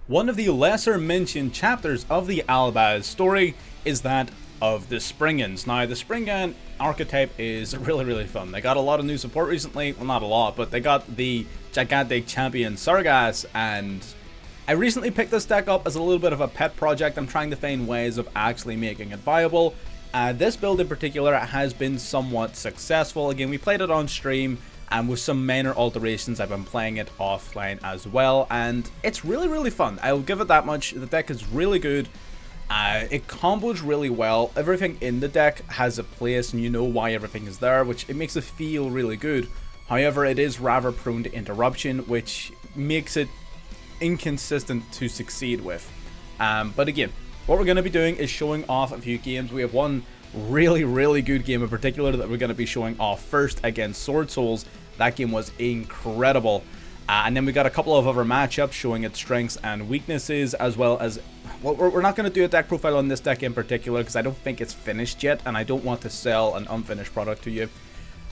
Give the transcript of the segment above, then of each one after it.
One of the lesser mentioned chapters of the Albaz story is that of the Springans. Now, the Springan archetype is really fun. They got a lot of new support recently. Well, not a lot, but they got the gigantic champion Sargas, and I recently picked this deck up as a little bit of a pet project. I'm trying to find ways of actually making it viable. This build in particular has been somewhat successful. Again, we played it on stream, and with some minor alterations, I've been playing it offline as well, and it's really fun. I'll give it that much. The deck is really good. It combos really well. Everything in the deck has a place, and you know why everything is there, which it makes it feel really good. However, it is rather prone to interruption, which makes it inconsistent to succeed with. But again, what we're going to be doing is showing off a few games. We have one really good game in particular that we're going to be showing off first against Sword Souls. That game was incredible. And then we got a couple of other matchups showing its strengths and weaknesses, as well as, well, we're not going to do a deck profile on this deck in particular because I don't think it's finished yet, and I don't want to sell an unfinished product to you.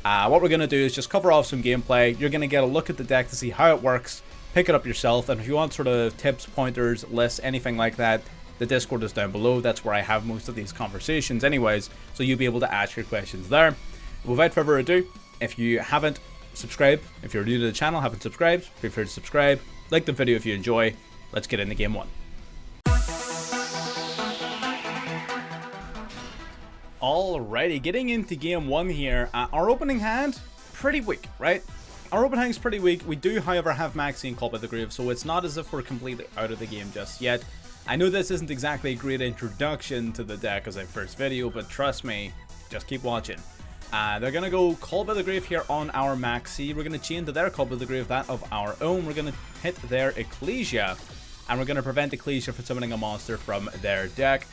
What we're going to do is just cover off some gameplay. You're going to get a look at the deck to see how it works, pick it up yourself, and if you want sort of tips, pointers, lists, anything like that, the Discord is down below. That's where I have most of these conversations anyways, so you'll be able to ask your questions there. Without further ado, if you haven't subscribed, if you're new to the channel, haven't subscribed, feel free to subscribe, like the video if you enjoy. Let's get into game one. Alrighty, getting into game one here. Our opening hand, pretty weak, right? Our opening hand's pretty weak. We do, however, have Maxi and Call by the Grave, so it's not as if we're completely out of the game just yet. I know this isn't exactly a great introduction to the deck as a first video, but trust me, just keep watching. They're going to go Call by the Grave here on our Maxi. We're going to chain to their Call by the Grave that of our own. We're going to hit their Ecclesia, and we're going to prevent Ecclesia from summoning a monster from their deck.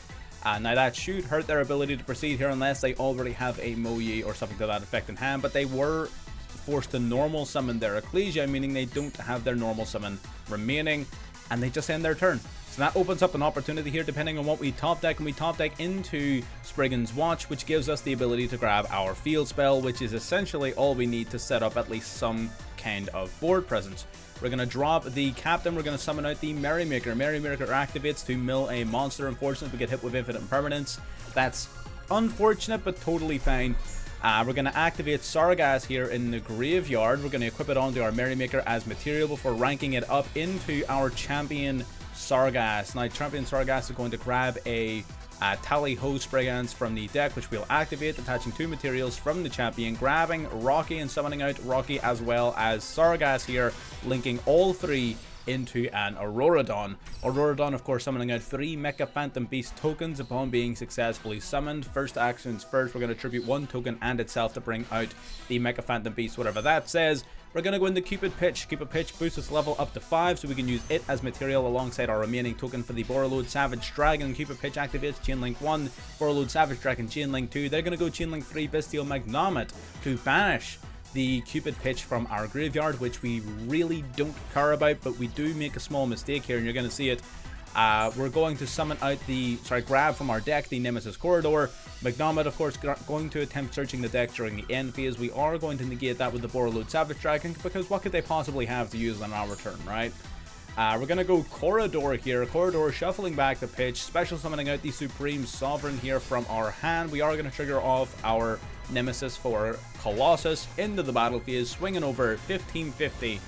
Now that should hurt their ability to proceed here unless they already have a Moyi or something to that effect in hand, but they were forced to normal summon their Ecclesia, meaning they don't have their normal summon remaining, and they just end their turn. So that opens up an opportunity here depending on what we top deck, and we top deck into Springans Watch, which gives us the ability to grab our field spell, which is essentially all we need to set up at least some kind of board presence. We're going to drop the Captain, we're going to summon out the Merrymaker. Merrymaker activates to mill a monster. Unfortunately, we get hit with infinite impermanence. That's unfortunate, but totally fine. We're going to activate Sargas here in the graveyard. We're going to equip it onto our Merrymaker as material before ranking it up into our champion Sargas. Now, champion Sargas is going to grab a Tally-Ho Springans from the deck, which we'll activate, attaching two materials from the champion, grabbing Rocky and summoning out Rocky as well as Sargas here, linking all three into an Auroradon. Auroradon, of course, summoning out 3 Mecha Phantom Beast tokens upon being successfully summoned. First actions first, we're going to tribute 1 token and itself to bring out the Mecha Phantom Beast, whatever that says. We're going to go into Cupid Pitch. Cupid Pitch boosts its level up to 5, so we can use it as material alongside our remaining token for the Borreload Savage Dragon. Cupid Pitch activates Chainlink 1, Borreload Savage Dragon, Chainlink 2. They're going to go Chainlink 3, Bestial Magnomet to banish the Cupid Pitch from our graveyard, which we really don't care about, but we do make a small mistake here, and you're going to see it. We're going to summon out grab from our deck the Nemesis Corridor. Magnomet, of course, going to attempt searching the deck during the end phase. We are going to negate that with the Borreload Savage Dragon, because what could they possibly have to use on our turn, right? We're going to go Corridor here. Corridor shuffling back the pitch, special summoning out the Supreme Sovereign here from our hand. We are going to trigger off our Nemesis for Colossus into the battle phase, swinging over 1550.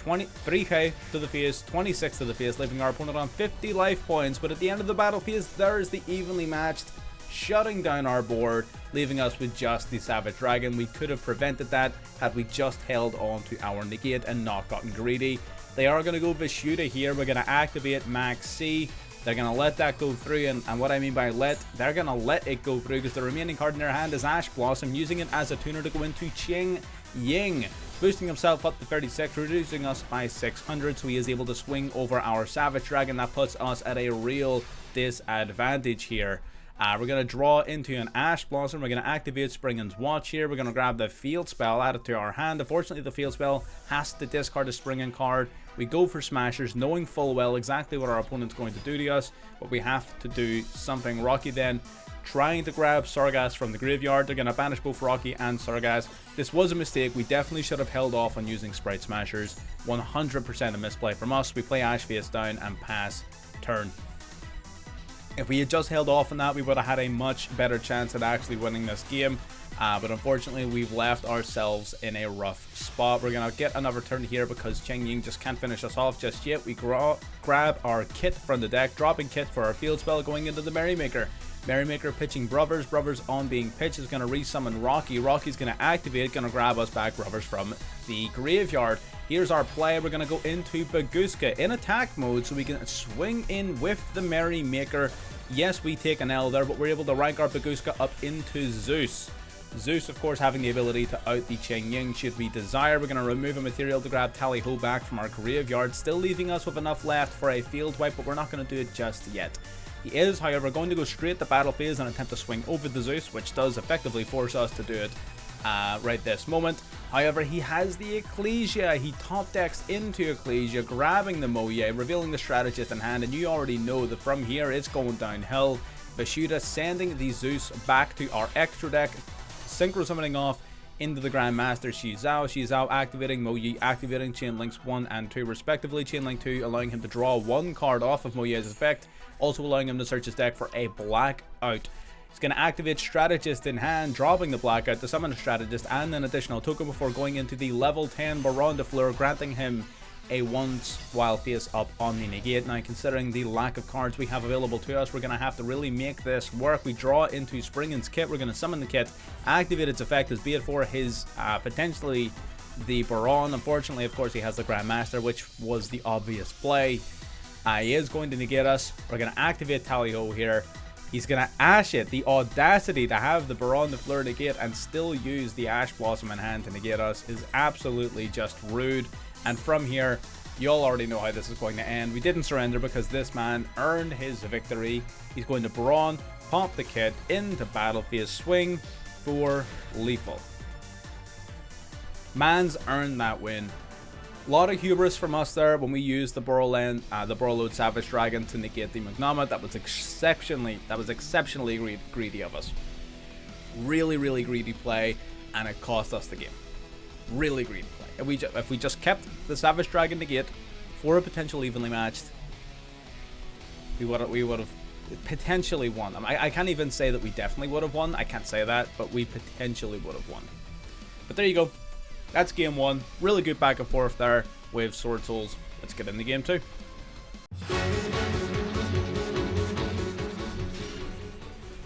23k to the face, 26 to the face, leaving our opponent on 50 life points. But at the end of the battle phase, there's the evenly matched, shutting down our board, leaving us with just the Savage Dragon. We could have prevented that had we just held on to our negate and not gotten greedy. They are going to go Vishuda here. We're going to activate Max C. They're going to let that go through, and what I mean by let, they're going to let it go through because the remaining card in their hand is Ash Blossom, using it as a tuner to go into Ching Ying, boosting himself up to 36, reducing us by 600, so he is able to swing over our Savage Dragon. That puts us at a real disadvantage here. We're going to draw into an Ash Blossom. We're going to activate Springans Watch here. We're going to grab the field spell, add it to our hand. Unfortunately, the field spell has to discard a Springan card. We go for Smashers, knowing full well exactly what our opponent's going to do to us, but we have to do something. Rocky then trying to grab Sargas from the graveyard. They're going to banish both Rocky and Sargas. This was a mistake. We definitely should have held off on using Sprite Smashers. 100% a misplay from us. We play Ash face down and pass turn. If we had just held off on that, we would have had a much better chance at actually winning this game. But unfortunately, we've left ourselves in a rough spot. We're going to get another turn here because Cheng Ying just can't finish us off just yet. We grab our kit from the deck, dropping kit for our field spell, going into the Merrymaker. Merrymaker pitching Brothers. Brothers on being pitched is going to resummon Rocky. Rocky's going to activate, going to grab us back Brothers from the graveyard. Here's our play. We're going to go into Baguska in attack mode so we can swing in with the Merrymaker. Yes, we take an L there, but we're able to rank our Baguska up into Zeus. Zeus, of course, having the ability to out the Cheng Ying should we desire. We're going to remove a material to grab Tally Ho back from our graveyard, still leaving us with enough left for a field wipe, but we're not going to do it just yet. He is, however, going to go straight to battle phase and attempt to swing over the Zeus, which does effectively force us to do it right this moment. However, he has the Ecclesia. He top decks into Ecclesia, grabbing the Moye, revealing the Strategist in hand, and you already know that from here it's going downhill. Vashuda sending the Zeus back to our extra deck, synchro summoning off into the Grandmaster Shizao. Shizao activating Moye, activating Chain Links 1 and 2 respectively. Chain Link 2 allowing him to draw one card off of Moye's effect, also allowing him to search his deck for a blackout. He's going to activate Strategist in hand, dropping the blackout to summon a Strategist and an additional token before going into the level 10 Baron de Fleur, granting him a once while face up on the negate. Now, considering the lack of cards we have available to us, we're going to have to really make this work. We draw into Springans kit. We're going to summon the kit, activate its effect as be it for his potentially the Baron. Unfortunately, of course, he has the Grandmaster, which was the obvious play. He is going to negate us. We're going to activate Tally Ho here. He's going to Ash it. The audacity to have the Baron de Fleur negate and still use the Ash Blossom in hand to negate us is absolutely just rude. And from here, you all already know how this is going to end. We didn't surrender because this man earned his victory. He's going to Baron, pop the kit, into battle phase, swing for lethal. Man's earned that win. A lot of hubris from us there when we used the Borrowload Savage Dragon to negate the Magnama. That was exceptionally greedy of us. Really, really greedy play, and it cost us the game. Really greedy play. If we just kept the Savage Dragon negate for a potential evenly matched, we would have potentially won. I can't even say that we definitely would have won. I can't say that, but we potentially would have won. But there you go. That's game one. Really good back and forth there with Sword Souls. Let's get into game two.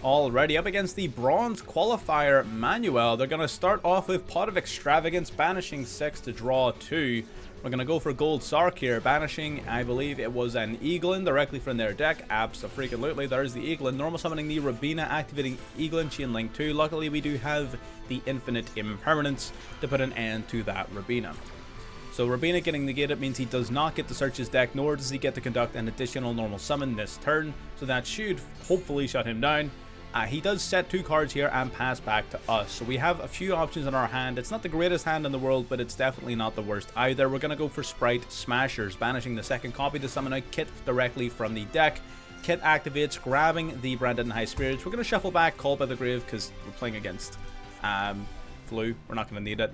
Alrighty, up against the Bronze Qualifier Manuel. They're going to start off with Pot of Extravagance, banishing 6 to draw 2. We're going to go for Gold Sark here, banishing, I believe it was an Eaglin directly from their deck. Abso-freaking-lutely, there's the Eaglin. Normal summoning the Rabina, activating Eaglin, Chain Link 2. Luckily, we do have the Infinite Impermanence to put an end to that Rabina. So Rabina getting negated means he does not get to search his deck, nor does he get to conduct an additional normal summon this turn. So that should hopefully shut him down. He does set 2 cards here and pass back to us. So we have a few options in our hand. It's not the greatest hand in the world, but it's definitely not the worst either. We're going to go for Sprite Smashers, banishing the second copy to summon a Kit directly from the deck. Kit activates, grabbing the Branded High Spirits. We're going to shuffle back Call by the Grave because we're playing against Flu. We're not going to need it.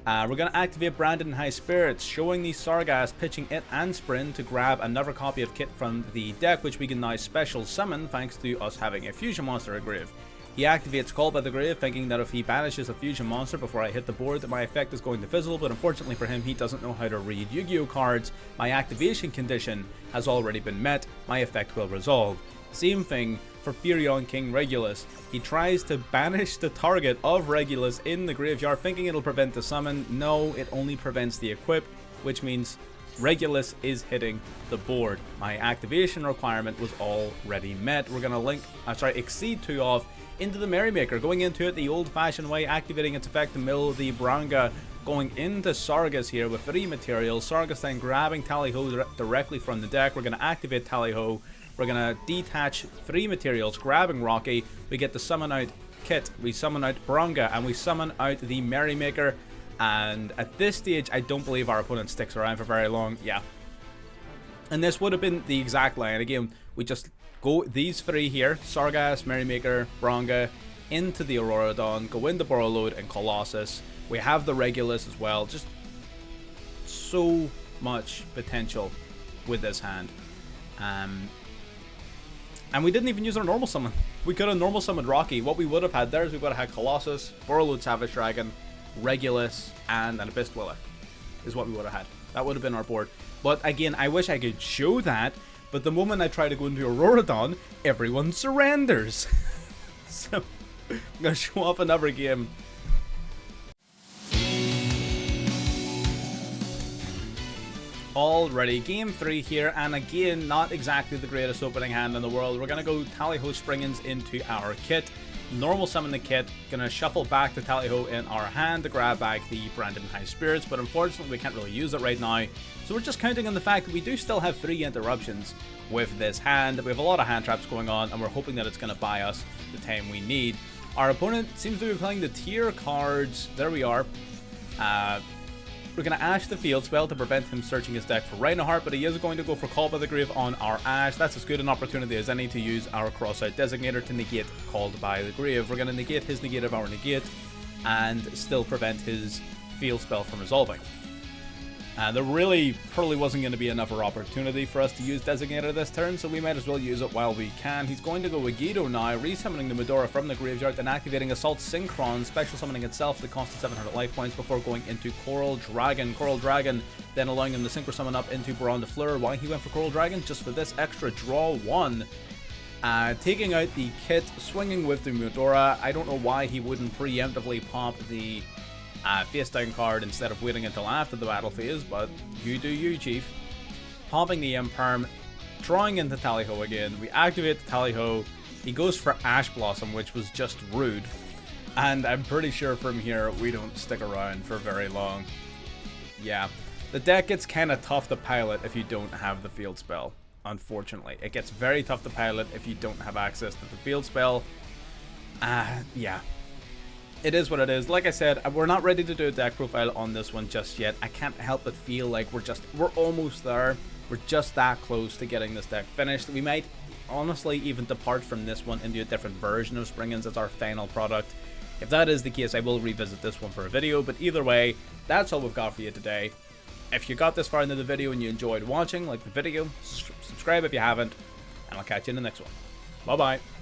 We're going to activate Branded High Spirits, showing the Sargas, pitching it and Sprint to grab another copy of Kit from the deck, which we can now special summon thanks to us having a fusion monster at grave. He activates Call by the Grave, thinking that if he banishes a fusion monster before I hit the board, that my effect is going to fizzle, but unfortunately for him, he doesn't know how to read Yu-Gi-Oh cards. My activation condition has already been met. My effect will resolve. Same thing for Furion King Regulus. He tries to banish the target of Regulus in the graveyard, thinking it'll prevent the summon. No, it only prevents the equip, which means Regulus is hitting the board. My activation requirement was already met. We're going to exceed 2 off into the Merrymaker, going into it the old-fashioned way, activating its effect to mill the Branga, going into Sargas here with 3 materials. Sargas then grabbing Tally Ho directly from the deck. We're going to activate Tally Ho. We're going to detach 3 materials, grabbing Rocky. We get to summon out Kit, we summon out Branga, and we summon out the Merrymaker. And at this stage, I don't believe our opponent sticks around for very long. Yeah. And this would have been the exact line. Again, we just go these three here, Sargas, Merrymaker, Bronga, into the Auroradon, go into Borreload and Colossus. We have the Regulus as well. Just so much potential with this hand. And we didn't even use our normal summon. We could have normal summoned Rocky. What we would have had there is we would have had Colossus, Borreload Savage Dragon, Regulus, and an Abyss Dweller. Is what we would have had. That would have been our board. But again, I wish I could show that. But the moment I try to go into Auroradon, everyone surrenders. So, I'm going to show off another game. Alrighty, game 3 here, and again, not exactly the greatest opening hand in the world. We're going to go Tally-Ho Springans into our kit. Normal summon the kit, going to shuffle back the Tally-Ho in our hand to grab back the Brandon High Spirits, but unfortunately we can't really use it right now. So we're just counting on the fact that we do still have 3 interruptions with this hand. We have a lot of hand traps going on, and we're hoping that it's going to buy us the time we need. Our opponent seems to be playing the tier cards. There we are. We're going to Ash the Field Spell to prevent him searching his deck for Rhinoheart, but he is going to go for Call by the Grave on our Ash. That's as good an opportunity as any to use our Crossout Designator to negate Called by the Grave. We're going to negate his negate of our negate and still prevent his Field Spell from resolving. There really probably wasn't going to be another opportunity for us to use Designator this turn, so we might as well use it while we can. He's going to go with Guido now, resummoning the Medora from the graveyard and activating Assault Synchron, special summoning itself to cost 700 life points before going into Coral Dragon. Coral Dragon then allowing him to Synchro Summon up into Baron de Fleur. Why he went for Coral Dragon? Just for this extra draw 1. Taking out the kit, swinging with the Medora. I don't know why he wouldn't preemptively pop the face down card instead of waiting until after the battle phase, but you do you, Chief. Popping the Imperm, drawing into Tally-Ho again. We activate the Tally-Ho. He goes for Ash Blossom, which was just rude. And I'm pretty sure from here we don't stick around for very long. Yeah, the deck gets kind of tough to pilot if you don't have the field spell, unfortunately. It gets very tough to pilot if you don't have access to the field spell. Yeah. It is what it is. Like I said, we're not ready to do a deck profile on this one just yet. I can't help but feel like we're almost there. We're just that close to getting this deck finished. We might honestly even depart from this one into a different version of Springans as our final product. If that is the case, I will revisit this one for a video, but either way, that's all we've got for you today. If you got this far into the video and you enjoyed watching, like the video, subscribe if you haven't, and I'll catch you in the next one. Bye bye.